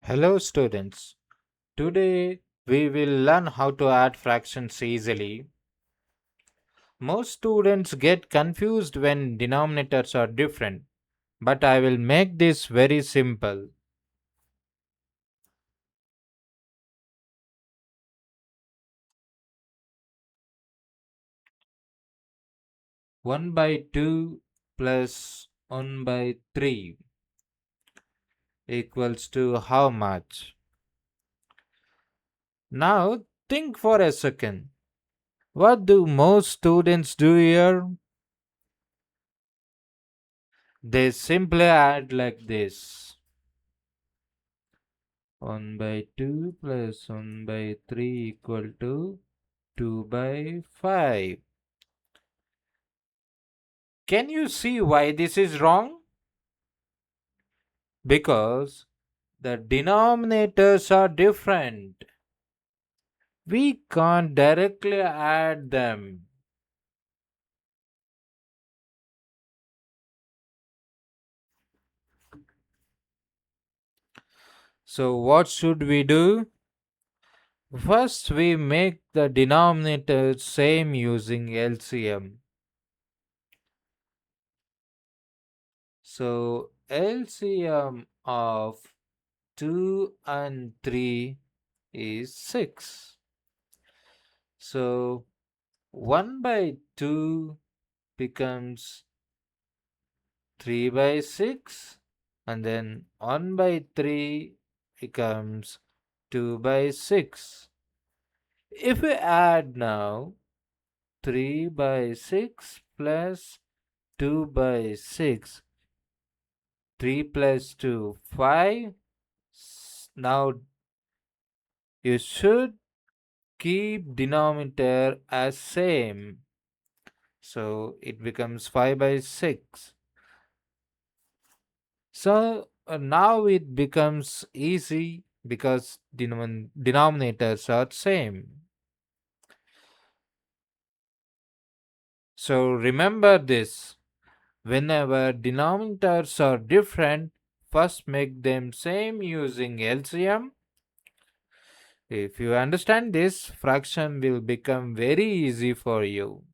Hello students. Today we will learn how to add fractions easily. Most students get confused when denominators are different, but I will make this very simple. 1 by 2 plus 1 by 3 equals to how much? Now think for a second. What do most students do here? They simply add like this. 1 by 2 plus 1 by 3 equal to 2 by 5. Can you see why this is wrong? Because the denominators are different. We can't directly add them. So what should we do? First we make the denominators same using LCM. So LCM of 2 and 3 is 6. So 1 by 2 becomes 3 by 6, and then 1 by 3 becomes 2 by 6. If we add now 3 by 6 plus 2 by 6, 3 plus 2, 5. Now you should keep denominator as same. So it becomes 5 by 6. So now it becomes easy because denominators are same. So remember this. Whenever denominators are different, first make them same using LCM. If you understand this, fraction will become very easy for you.